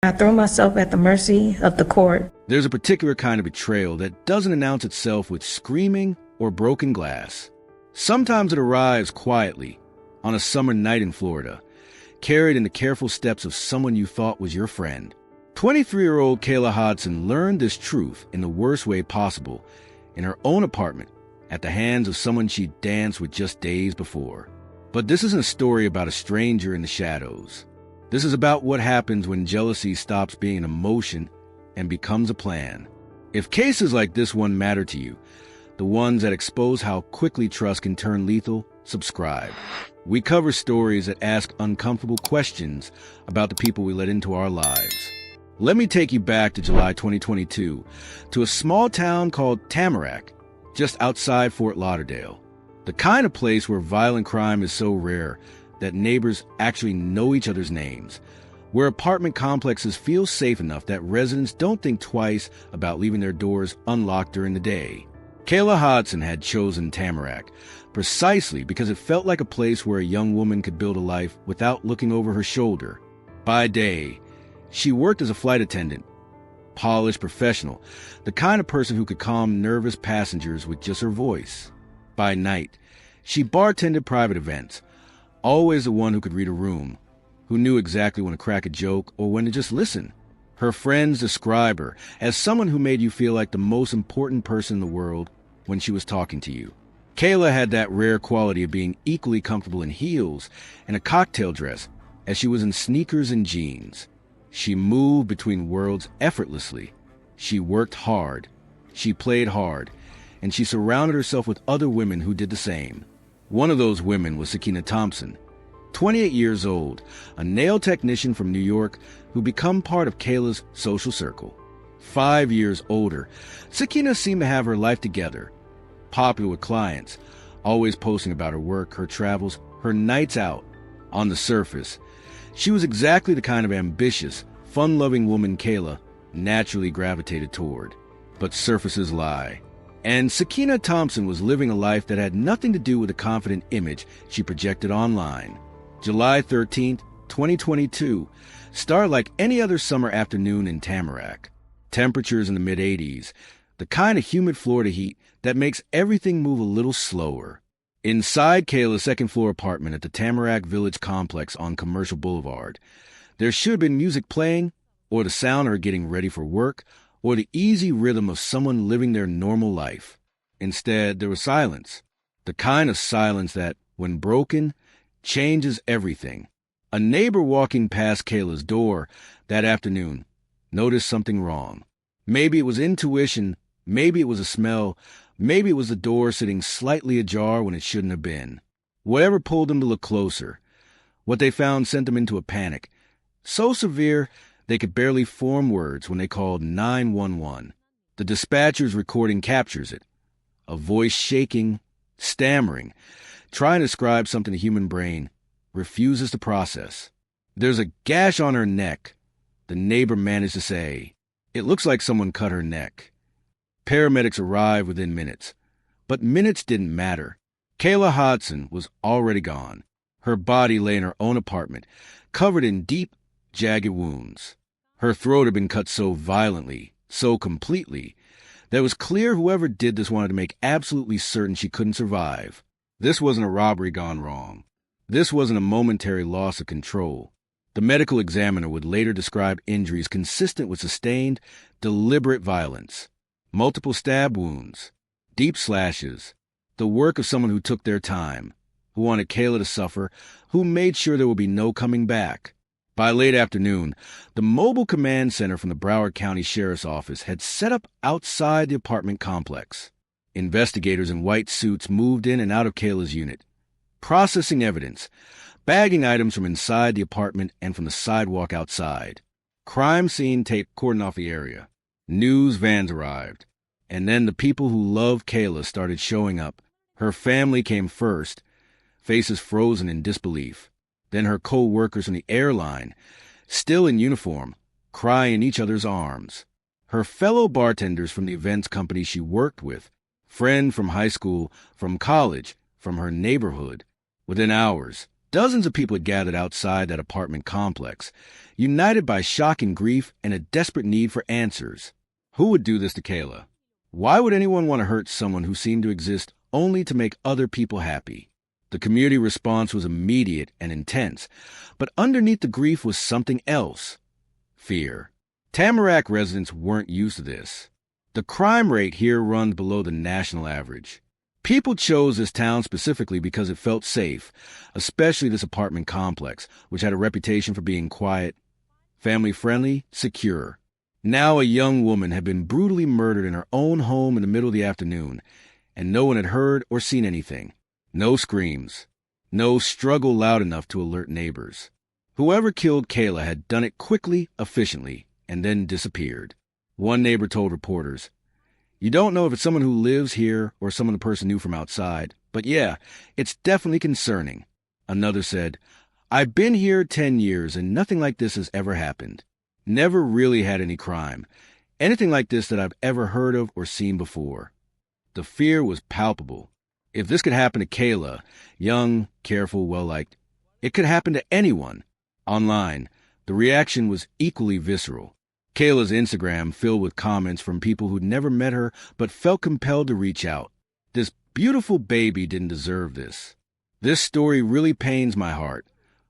I throw myself at the mercy of the court. There's a particular kind of betrayal that doesn't announce itself with screaming or broken glass. Sometimes it arrives quietly, on a summer night in Florida, carried in the careful steps of someone you thought was your friend. 23-year-old Kayla Hodson learned this truth in the worst way possible, in her own apartment, at the hands of someone she danced with just days before. But this isn't a story about a stranger in the shadows. This is about what happens when jealousy stops being an emotion and becomes a plan. If cases like this one matter to you, the ones that expose how quickly trust can turn lethal, subscribe. We cover stories that ask uncomfortable questions about the people we let into our lives. Let me take you back to July 2022, to a small town called Tamarac, just outside Fort Lauderdale. The kind of place where violent crime is so rare that neighbors actually know each other's names, where apartment complexes feel safe enough that residents don't think twice about leaving their doors unlocked during the day. Kayla Hodson had chosen Tamarac precisely because it felt like a place where a young woman could build a life without looking over her shoulder. By day, she worked as a flight attendant, polished professional, the kind of person who could calm nervous passengers with just her voice. By night, she bartended private events, always the one who could read a room, who knew exactly when to crack a joke or when to just listen. Her friends describe her as someone who made you feel like the most important person in the world when she was talking to you. Kayla had that rare quality of being equally comfortable in heels and a cocktail dress as she was in sneakers and jeans. She moved between worlds effortlessly. She worked hard. She played hard. And she surrounded herself with other women who did the same. One of those women was Sakina Thompson, 28 years old, a nail technician from New York who become part of Kayla's social circle. 5 years older, Sakina seemed to have her life together, popular with clients, always posting about her work, her travels, her nights out. On the surface, she was exactly the kind of ambitious, fun-loving woman Kayla naturally gravitated toward. But surfaces lie. And Sakina Thompson was living a life that had nothing to do with the confident image she projected online. July 13th, 2022, started like any other summer afternoon in Tamarac. Temperatures in the mid-80s, the kind of humid Florida heat that makes everything move a little slower. Inside Kayla's second-floor apartment at the Tamarac Village complex on Commercial Boulevard, there should have been music playing, or the sound of her getting ready for work, or the easy rhythm of someone living their normal life. Instead, there was silence, the kind of silence that, when broken, changes everything. A neighbor walking past Kayla's door that afternoon noticed something wrong. Maybe it was intuition, maybe it was a smell, maybe it was the door sitting slightly ajar when it shouldn't have been. Whatever pulled them to look closer, what they found sent them into a panic, so severe they could barely form words when they called 911. The dispatcher's recording captures it. A voice shaking, stammering, trying to describe something the human brain refuses to process. There's a gash on her neck, the neighbor managed to say. It looks like someone cut her neck. Paramedics arrived within minutes. But minutes didn't matter. Kayla Hodson was already gone. Her body lay in her own apartment, covered in deep, jagged wounds. Her throat had been cut so violently, so completely, that it was clear whoever did this wanted to make absolutely certain she couldn't survive. This wasn't a robbery gone wrong. This wasn't a momentary loss of control. The medical examiner would later describe injuries consistent with sustained, deliberate violence. Multiple stab wounds, deep slashes, the work of someone who took their time, who wanted Kayla to suffer, who made sure there would be no coming back. By late afternoon, the mobile command center from the Broward County Sheriff's Office had set up outside the apartment complex. Investigators in white suits moved in and out of Kayla's unit, processing evidence, bagging items from inside the apartment and from the sidewalk outside. Crime scene tape cordoned off the area. News vans arrived. And then the people who loved Kayla started showing up. Her family came first, faces frozen in disbelief. Then her co-workers from the airline, still in uniform, crying in each other's arms. Her fellow bartenders from the events company she worked with, friend from high school, from college, from her neighborhood. Within hours, Dozens of people had gathered outside that apartment complex, united by shock and grief and a desperate need for answers. Who would do this to Kayla? Why would anyone want to hurt someone who seemed to exist only to make other people happy? The community response was immediate and intense, but underneath the grief was something else. Fear. Tamarac residents weren't used to this. The crime rate here runs below the national average. People chose this town specifically because it felt safe, especially this apartment complex, which had a reputation for being quiet, family-friendly, secure. Now a young woman had been brutally murdered in her own home in the middle of the afternoon, and no one had heard or seen anything. No screams. No struggle loud enough to alert neighbors. Whoever killed Kayla had done it quickly, efficiently, and then disappeared. One neighbor told reporters, "You don't know if it's someone who lives here or someone the person knew from outside, but yeah, it's definitely concerning." Another said, "I've been here 10 years and nothing like this has ever happened. Never really had any crime. Anything like this that I've ever heard of or seen before." The fear was palpable. If this could happen to Kayla, young, careful, well-liked, it could happen to anyone. Online, the reaction was equally visceral. Kayla's Instagram filled with comments from people who'd never met her but felt compelled to reach out. "This beautiful baby didn't deserve this. This story really pains my heart,"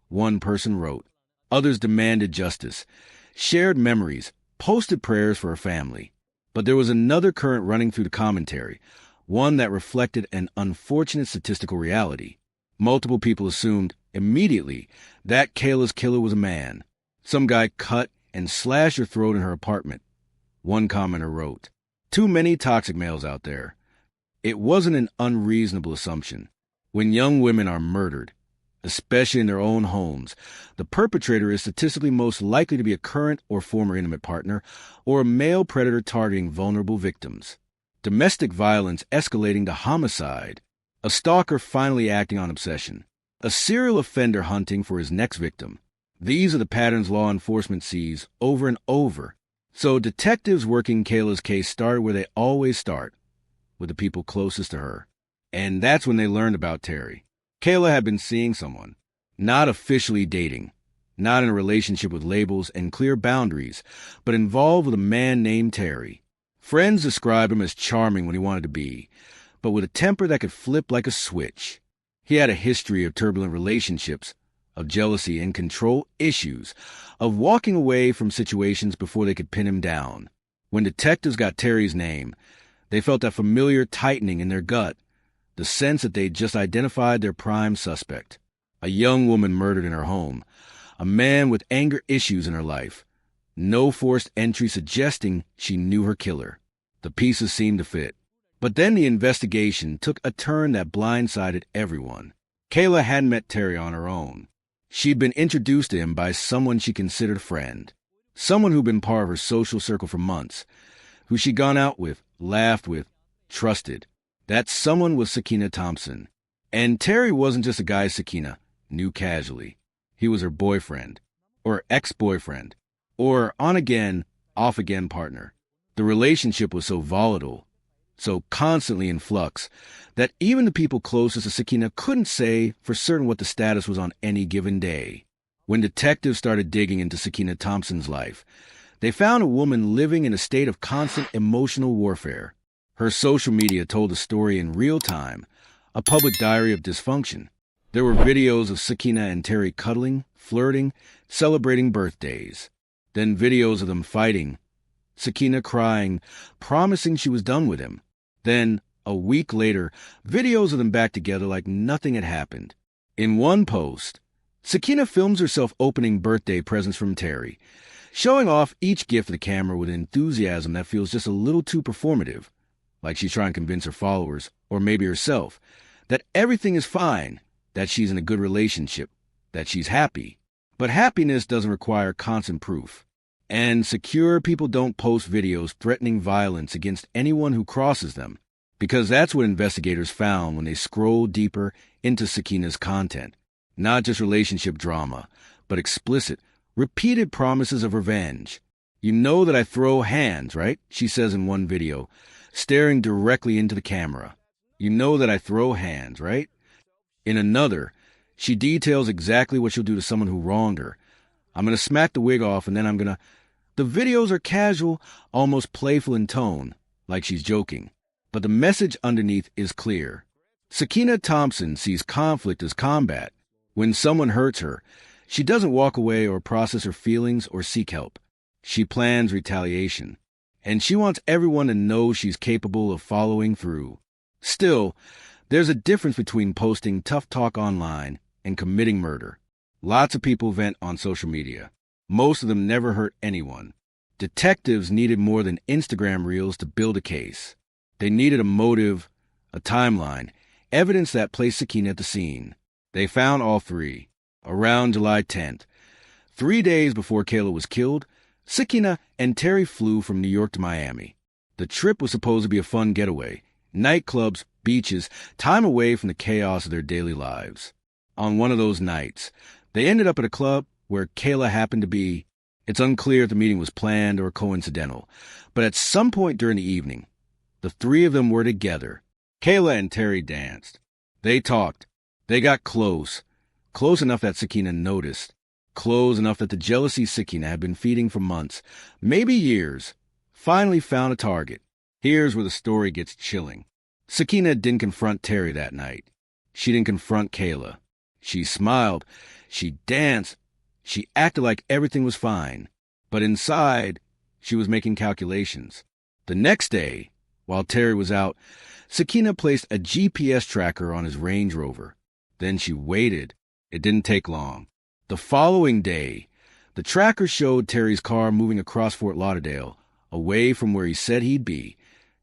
one person wrote. Others demanded justice, shared memories, posted prayers for her family. But there was another current running through the commentary, one that reflected an unfortunate statistical reality. Multiple people assumed immediately that Kayla's killer was a man. Some guy cut and slashed her throat in her apartment. One commenter wrote, "Too many toxic males out there." It wasn't an unreasonable assumption. When young women are murdered, especially in their own homes, the perpetrator is statistically most likely to be a current or former intimate partner or a male predator targeting vulnerable victims. Domestic violence escalating to homicide, a stalker finally acting on obsession, a serial offender hunting for his next victim. These are the patterns law enforcement sees over and over. So detectives working Kayla's case started where they always start, with the people closest to her. And that's when they learned about Terry. Kayla had been seeing someone, not officially dating, not in a relationship with labels and clear boundaries, but involved with a man named Terry. Friends described him as charming when he wanted to be, but with a temper that could flip like a switch. He had a history of turbulent relationships, of jealousy and control issues, of walking away from situations before they could pin him down. When detectives got Terry's name, they felt that familiar tightening in their gut, the sense that they'd just identified their prime suspect. A young woman murdered in her home, a man with anger issues in her life. No forced entry suggesting she knew her killer. The pieces seemed to fit. But then the investigation took a turn that blindsided everyone. Kayla hadn't met Terry on her own. She'd been introduced to him by someone she considered a friend, someone who'd been part of her social circle for months, who she'd gone out with, laughed with, trusted. That someone was Sakina Thompson. And Terry wasn't just a guy Sakina knew casually. He was her boyfriend, or ex-boyfriend, or on-again, off-again partner. The relationship was so volatile, so constantly in flux, that even the people closest to Sakina couldn't say for certain what the status was on any given day. When detectives started digging into Sakina Thompson's life, they found a woman living in a state of constant emotional warfare. Her social media told the story in real time, a public diary of dysfunction. There were videos of Sakina and Terry cuddling, flirting, celebrating birthdays. Then videos of them fighting, Sakina crying, promising she was done with him. Then, a week later, videos of them back together like nothing had happened. In one post, Sakina films herself opening birthday presents from Terry, showing off each gift to the camera with enthusiasm that feels just a little too performative, like she's trying to convince her followers, or maybe herself, that everything is fine, that she's in a good relationship, that she's happy. But happiness doesn't require constant proof. And secure people don't post videos threatening violence against anyone who crosses them, because that's what investigators found when they scrolled deeper into Sakina's content. Not just relationship drama, but explicit, repeated promises of revenge. "You know that I throw hands, right?" she says in one video, staring directly into the camera. "You know that I throw hands, right?" In another, She details exactly what she'll do to someone who wronged her. I'm going to smack the wig off and then I'm going to... The videos are casual, almost playful in tone, like she's joking. But the message underneath is clear. Sakina Thompson sees conflict as combat. When someone hurts her, she doesn't walk away or process her feelings or seek help. She plans retaliation. And she wants everyone to know she's capable of following through. Still, there's a difference between posting tough talk online and committing murder. Lots of people vent on social media. Most of them never hurt anyone. Detectives needed more than Instagram reels to build a case. They needed a motive, a timeline, evidence that placed Sakina at the scene. They found all three. Around July 10th, 3 days before Kayla was killed, Sakina and Terry flew from New York to Miami. The trip was supposed to be a fun getaway. Nightclubs, beaches, time away from the chaos of their daily lives. On one of those nights, they ended up at a club where Kayla happened to be. It's unclear if the meeting was planned or coincidental, but at some point during the evening, the three of them were together. Kayla and Terry danced. They talked. They got close. Close enough that Sakina noticed. Close enough that the jealousy Sakina had been feeding for months, maybe years, finally found a target. Here's where the story gets chilling. Sakina didn't confront Terry that night. She didn't confront Kayla. She smiled. She danced. She acted like everything was fine. But inside, she was making calculations. The next day, while Terry was out, Sakina placed a GPS tracker on his Range Rover. Then she waited. It didn't take long. The following day, the tracker showed Terry's car moving across Fort Lauderdale, away from where he said he'd be,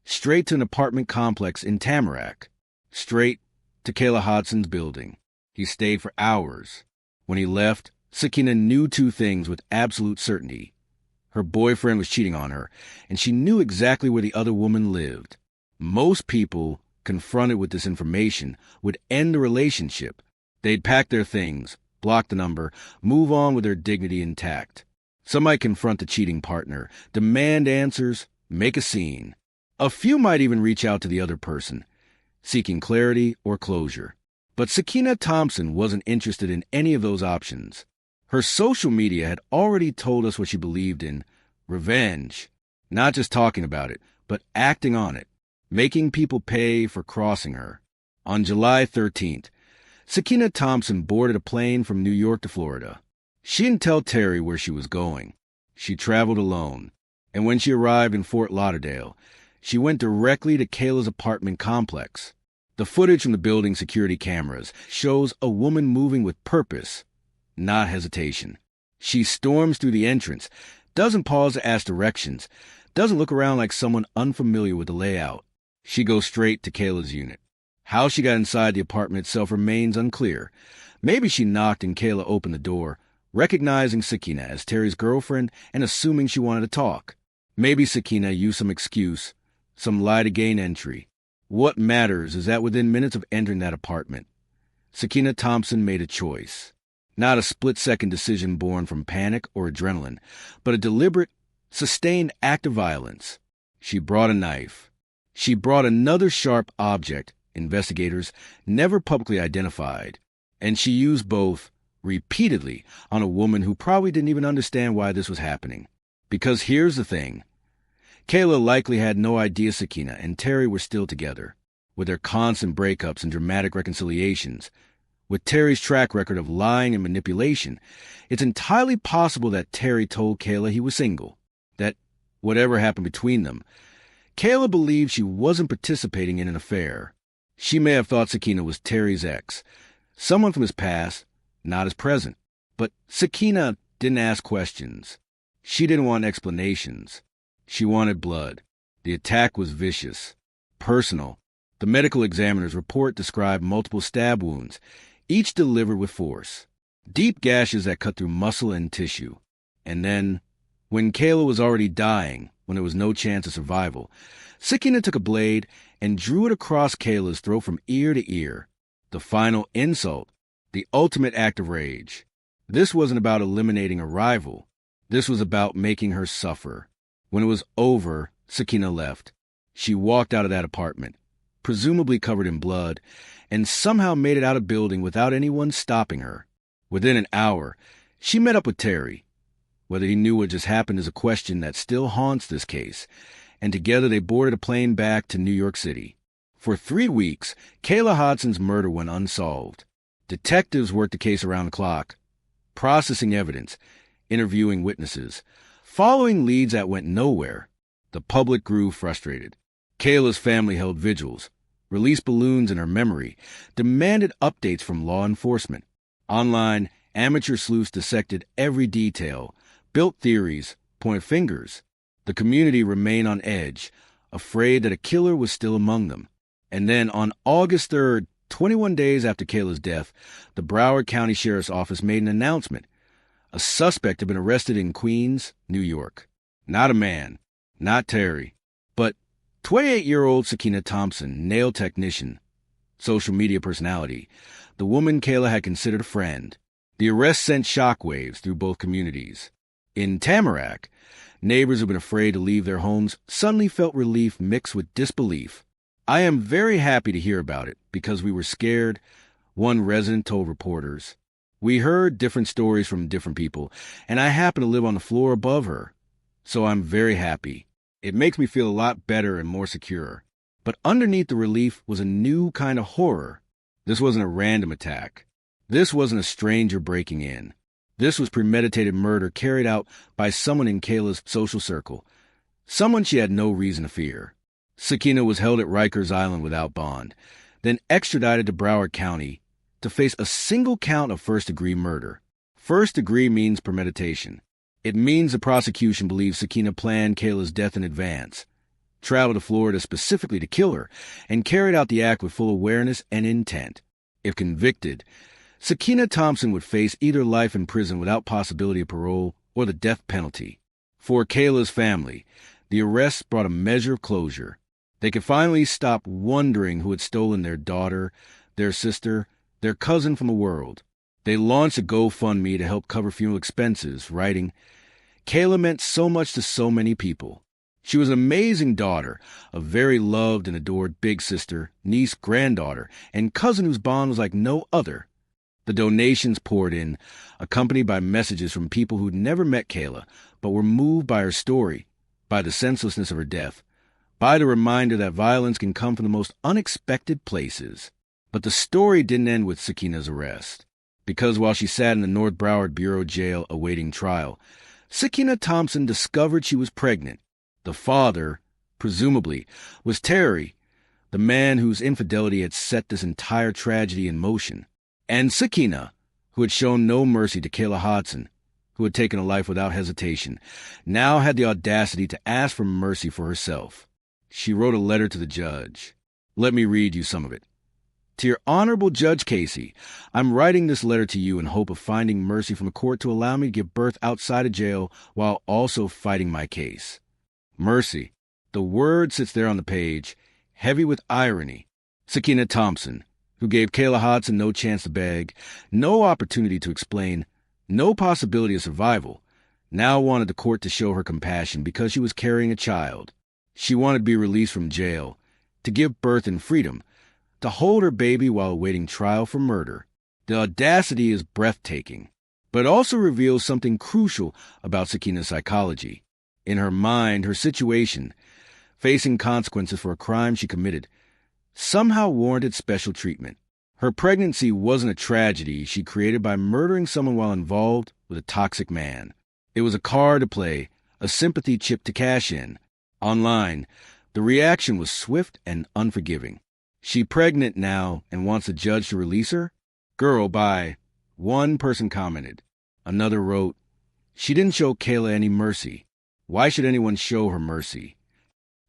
straight to an apartment complex in Tamarac, straight to Kayla Hodson's building. He stayed for hours. When he left, Sakina knew two things with absolute certainty. Her boyfriend was cheating on her, and she knew exactly where the other woman lived. Most people, confronted with this information, would end the relationship. They'd pack their things, block the number, move on with their dignity intact. Some might confront the cheating partner, demand answers, make a scene. A few might even reach out to the other person, seeking clarity or closure. But Sakina Thompson wasn't interested in any of those options. Her social media had already told us what she believed in: revenge. Not just talking about it, but acting on it, making people pay for crossing her. On July 13th, Sakina Thompson boarded a plane from New York to Florida. She didn't tell Terry where she was going. She traveled alone, and when she arrived in Fort Lauderdale, she went directly to Kayla's apartment complex. The footage from the building's security cameras shows a woman moving with purpose, not hesitation. She storms through the entrance, doesn't pause to ask directions, doesn't look around like someone unfamiliar with the layout. She goes straight to Kayla's unit. How she got inside the apartment itself remains unclear. Maybe she knocked and Kayla opened the door, recognizing Sakina as Terry's girlfriend and assuming she wanted to talk. Maybe Sakina used some excuse, some lie to gain entry. What matters is that within minutes of entering that apartment, Sakina Thompson made a choice. Not a split-second decision born from panic or adrenaline, but a deliberate, sustained act of violence. She brought a knife. She brought another sharp object investigators never publicly identified, and she used both repeatedly on a woman who probably didn't even understand why this was happening. Because here's the thing. Kayla likely had no idea Sakina and Terry were still together, with their constant breakups and dramatic reconciliations. With Terry's track record of lying and manipulation, it's entirely possible that Terry told Kayla he was single, that whatever happened between them, Kayla believed she wasn't participating in an affair. She may have thought Sakina was Terry's ex, someone from his past, not his present. But Sakina didn't ask questions. She didn't want explanations. She wanted blood. The attack was vicious, personal. The medical examiner's report described multiple stab wounds, each delivered with force. Deep gashes that cut through muscle and tissue. And then, when Kayla was already dying, when there was no chance of survival, Sakina took a blade and drew it across Kayla's throat from ear to ear. The final insult, the ultimate act of rage. This wasn't about eliminating a rival. This was about making her suffer. When it was over, Sakina left. She walked out of that apartment, presumably covered in blood, and somehow made it out of the building without anyone stopping her. Within an hour, she met up with Terry. Whether he knew what just happened is a question that still haunts this case, and together they boarded a plane back to New York City. For 3 weeks, Kayla Hodson's murder went unsolved. Detectives worked the case around the clock, processing evidence, interviewing witnesses, following leads that went nowhere. The public grew frustrated. Kayla's family held vigils, released balloons in her memory, demanded updates from law enforcement. Online, amateur sleuths dissected every detail, built theories, pointed fingers. The community remained on edge, afraid that a killer was still among them. And then on August 3rd, 21 days after Kayla's death, the Broward County Sheriff's Office made an announcement. A suspect had been arrested in Queens, New York. Not a man, not Terry, but 28-year-old Sakina Thompson, nail technician, social media personality, the woman Kayla had considered a friend. The arrest sent shockwaves through both communities. In Tamarac, neighbors who've been afraid to leave their homes suddenly felt relief mixed with disbelief. I am very happy to hear about it because we were scared, one resident told reporters. We heard different stories from different people, and I happen to live on the floor above her. So I'm very happy. It makes me feel a lot better and more secure. But underneath the relief was a new kind of horror. This wasn't a random attack. This wasn't a stranger breaking in. This was premeditated murder carried out by someone in Kayla's social circle, someone she had no reason to fear. Sakina was held at Rikers Island without bond, then extradited to Broward County to face a single count of first-degree murder. First degree means premeditation. It means the prosecution believes Sakina planned Kayla's death in advance, traveled to Florida specifically to kill her, and carried out the act with full awareness and intent. If convicted, Sakina Thompson would face either life in prison without possibility of parole or the death penalty. For Kayla's family, the arrest brought a measure of closure. They could finally stop wondering who had stolen their daughter, their sister, their cousin from the world. They launched a GoFundMe to help cover funeral expenses, writing, "Kayla meant so much to so many people. She was an amazing daughter, a very loved and adored big sister, niece, granddaughter, and cousin whose bond was like no other." The donations poured in, accompanied by messages from people who'd never met Kayla, but were moved by her story, by the senselessness of her death, by the reminder that violence can come from the most unexpected places. But the story didn't end with Sakina's arrest, because while she sat in the North Broward Bureau jail awaiting trial, Sakina Thompson discovered she was pregnant. The father, presumably, was Terry, the man whose infidelity had set this entire tragedy in motion. And Sakina, who had shown no mercy to Kayla Hodson, who had taken a life without hesitation, now had the audacity to ask for mercy for herself. She wrote a letter to the judge. Let me read you some of it. "To your Honorable Judge Casey, I'm writing this letter to you in hope of finding mercy from a court to allow me to give birth outside of jail while also fighting my case." Mercy. The word sits there on the page, heavy with irony. Sakina Thompson, who gave Kayla Hodson no chance to beg, no opportunity to explain, no possibility of survival, now wanted the court to show her compassion because she was carrying a child. She wanted to be released from jail, to give birth in freedom, to hold her baby while awaiting trial for murder. The audacity is breathtaking, but it also reveals something crucial about Sakina's psychology. In her mind, her situation, facing consequences for a crime she committed, somehow warranted special treatment. Her pregnancy wasn't a tragedy she created by murdering someone while involved with a toxic man. It was a card to play, a sympathy chip to cash in. Online, the reaction was swift and unforgiving. She pregnant now and wants the judge to release her? Girl, bye. One person commented. Another wrote, "She didn't show Kayla any mercy. Why should anyone show her mercy?"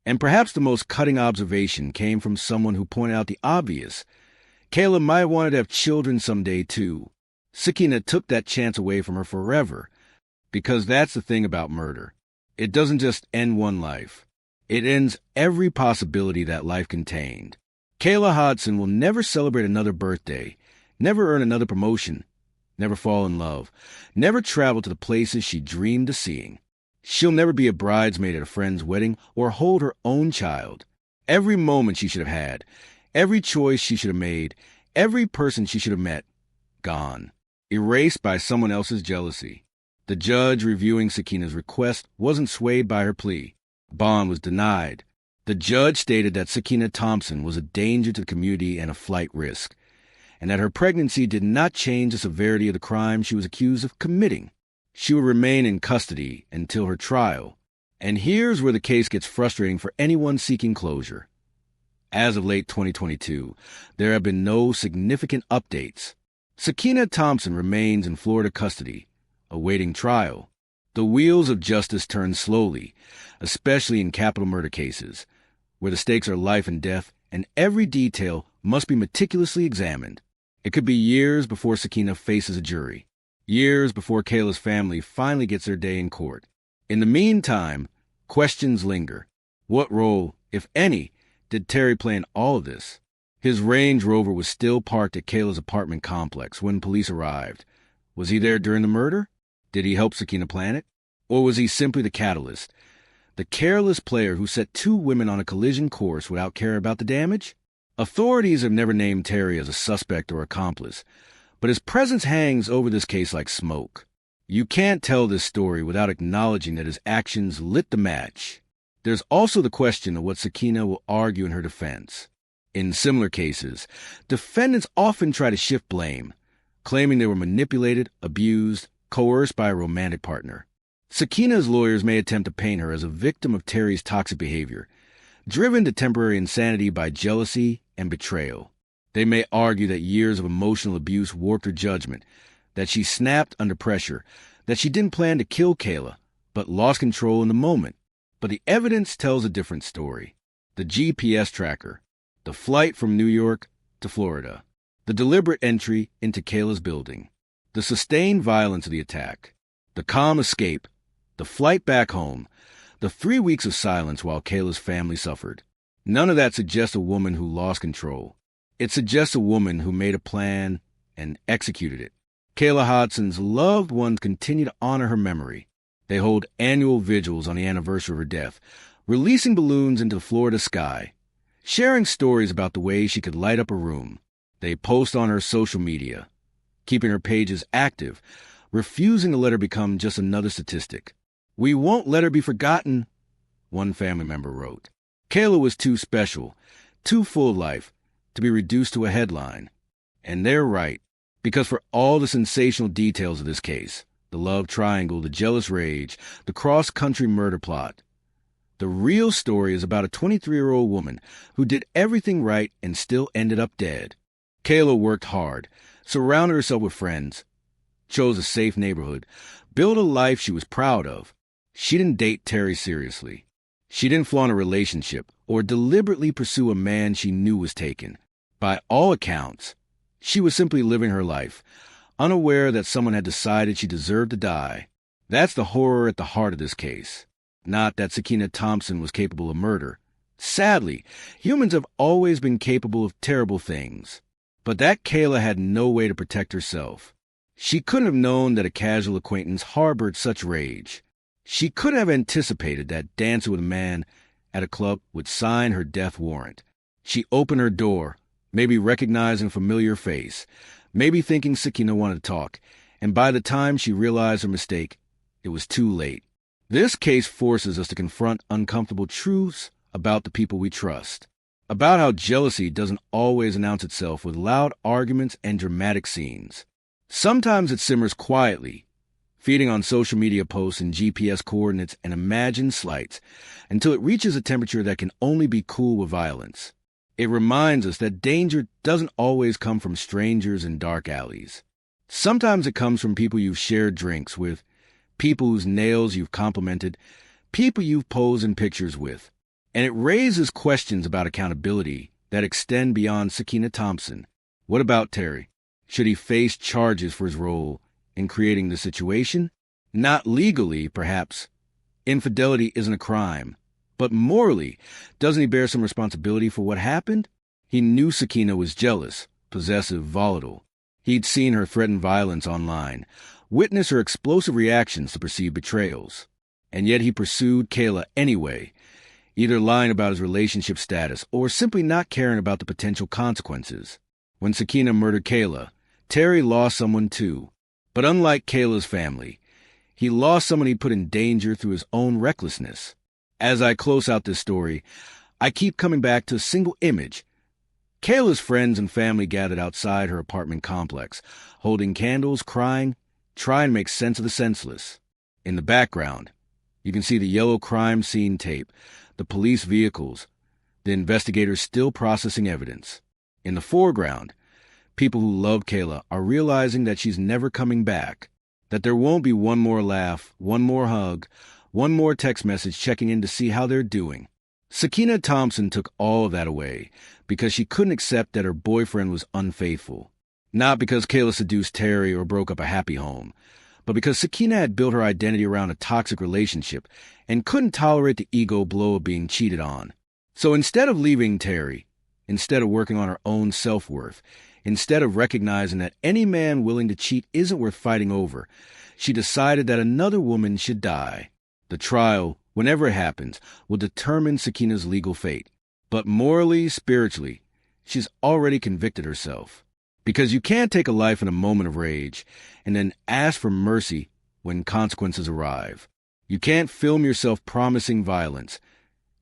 And perhaps the most cutting observation came from someone who pointed out the obvious. Kayla might want to have children someday, too. Sakina took that chance away from her forever. Because that's the thing about murder. It doesn't just end one life. It ends every possibility that life contained. Kayla Hodson will never celebrate another birthday, never earn another promotion, never fall in love, never travel to the places she dreamed of seeing. She'll never be a bridesmaid at a friend's wedding or hold her own child. Every moment she should have had, every choice she should have made, every person she should have met, gone, erased by someone else's jealousy. The judge reviewing Sakina's request wasn't swayed by her plea. Bond was denied. The judge stated that Sakina Thompson was a danger to the community and a flight risk, and that her pregnancy did not change the severity of the crime she was accused of committing. She would remain in custody until her trial. And here's where the case gets frustrating for anyone seeking closure. As of late 2022, there have been no significant updates. Sakina Thompson remains in Florida custody, awaiting trial. The wheels of justice turn slowly, especially in capital murder cases, where the stakes are life and death, and every detail must be meticulously examined. It could be years before Sakina faces a jury, years before Kayla's family finally gets their day in court. In the meantime, questions linger. What role, if any, did Terry play in all of this? His Range Rover was still parked at Kayla's apartment complex when police arrived. Was he there during the murder? Did he help Sakina plan it? Or was he simply the catalyst? The careless player who set two women on a collision course without caring about the damage? Authorities have never named Terry as a suspect or accomplice, but his presence hangs over this case like smoke. You can't tell this story without acknowledging that his actions lit the match. There's also the question of what Sakina will argue in her defense. In similar cases, defendants often try to shift blame, claiming they were manipulated, abused, coerced by a romantic partner. Sakina's lawyers may attempt to paint her as a victim of Terry's toxic behavior, driven to temporary insanity by jealousy and betrayal. They may argue that years of emotional abuse warped her judgment, that she snapped under pressure, that she didn't plan to kill Kayla, but lost control in the moment. But the evidence tells a different story. The GPS tracker, the flight from New York to Florida, the deliberate entry into Kayla's building, the sustained violence of the attack, the calm escape, the flight back home, the 3 weeks of silence while Kayla's family suffered. None of that suggests a woman who lost control. It suggests a woman who made a plan and executed it. Kayla Hodson's loved ones continue to honor her memory. They hold annual vigils on the anniversary of her death, releasing balloons into the Florida sky, sharing stories about the way she could light up a room. They post on her social media, keeping her pages active, refusing to let her become just another statistic. "We won't let her be forgotten," one family member wrote. Kayla was too special, too full of life, to be reduced to a headline. And they're right, because for all the sensational details of this case, the love triangle, the jealous rage, the cross-country murder plot, the real story is about a 23-year-old woman who did everything right and still ended up dead. Kayla worked hard, surrounded herself with friends, chose a safe neighborhood, built a life she was proud of. She didn't date Terry seriously. She didn't flaunt a relationship or deliberately pursue a man she knew was taken. By all accounts, she was simply living her life, unaware that someone had decided she deserved to die. That's the horror at the heart of this case. Not that Sakina Thompson was capable of murder. Sadly, humans have always been capable of terrible things. But that Kayla had no way to protect herself. She couldn't have known that a casual acquaintance harbored such rage. She could have anticipated that dancing with a man at a club would sign her death warrant. She opened her door, maybe recognizing a familiar face, maybe thinking Sakina wanted to talk, and by the time she realized her mistake, it was too late. This case forces us to confront uncomfortable truths about the people we trust, about how jealousy doesn't always announce itself with loud arguments and dramatic scenes. Sometimes it simmers quietly, feeding on social media posts and GPS coordinates and imagined slights until it reaches a temperature that can only be cooled with violence. It reminds us that danger doesn't always come from strangers in dark alleys. Sometimes it comes from people you've shared drinks with, people whose nails you've complimented, people you've posed in pictures with. And it raises questions about accountability that extend beyond Sakina Thompson. What about Terry? Should he face charges for his role in creating the situation? Not legally, perhaps. Infidelity isn't a crime. But morally, doesn't he bear some responsibility for what happened? He knew Sakina was jealous, possessive, volatile. He'd seen her threaten violence online, witnessed her explosive reactions to perceived betrayals. And yet he pursued Kayla anyway, either lying about his relationship status or simply not caring about the potential consequences. When Sakina murdered Kayla, Terry lost someone too. But unlike Kayla's family, he lost someone he put in danger through his own recklessness. As I close out this story, I keep coming back to a single image. Kayla's friends and family gathered outside her apartment complex, holding candles, crying, trying to make sense of the senseless. In the background, you can see the yellow crime scene tape, the police vehicles, the investigators still processing evidence. In the foreground, people who love Kayla are realizing that she's never coming back, that there won't be one more laugh, one more hug, one more text message checking in to see how they're doing. Sakina Thompson took all of that away because she couldn't accept that her boyfriend was unfaithful. Not because Kayla seduced Terry or broke up a happy home, but because Sakina had built her identity around a toxic relationship and couldn't tolerate the ego blow of being cheated on. So instead of leaving Terry, instead of working on her own self-worth, instead of recognizing that any man willing to cheat isn't worth fighting over, she decided that another woman should die. The trial, whenever it happens, will determine Sakina's legal fate. But morally, spiritually, she's already convicted herself. Because you can't take a life in a moment of rage and then ask for mercy when consequences arrive. You can't film yourself promising violence,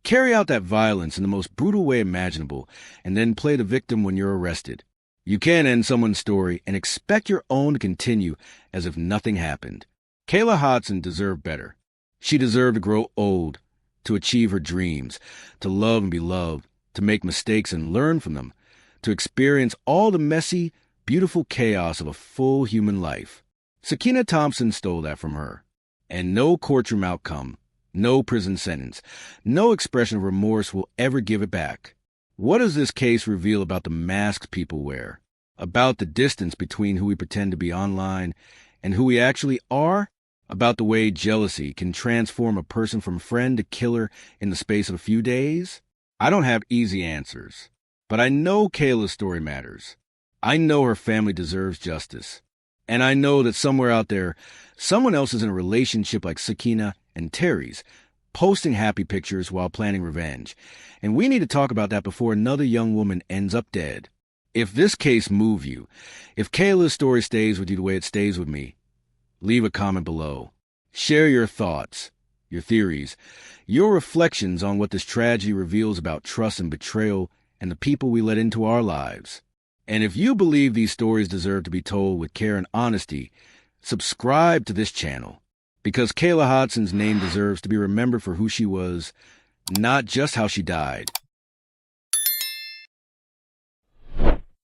carry out that violence in the most brutal way imaginable, and then play the victim when you're arrested. You can't end someone's story and expect your own to continue as if nothing happened. Kayla Hodson deserved better. She deserved to grow old, to achieve her dreams, to love and be loved, to make mistakes and learn from them, to experience all the messy, beautiful chaos of a full human life. Sakina Thompson stole that from her. And no courtroom outcome, no prison sentence, no expression of remorse will ever give it back. What does this case reveal about the masks people wear? About the distance between who we pretend to be online and who we actually are? About the way jealousy can transform a person from friend to killer in the space of a few days? I don't have easy answers, but I know Kayla's story matters. I know her family deserves justice. And I know that somewhere out there, someone else is in a relationship like Sakina and Terry's, posting happy pictures while planning revenge. And we need to talk about that before another young woman ends up dead. If this case moved you, if Kayla's story stays with you the way it stays with me, leave a comment below. Share your thoughts, your theories, your reflections on what this tragedy reveals about trust and betrayal and the people we let into our lives. And if you believe these stories deserve to be told with care and honesty, subscribe to this channel. Because Kayla Hodson's name deserves to be remembered for who she was, not just how she died.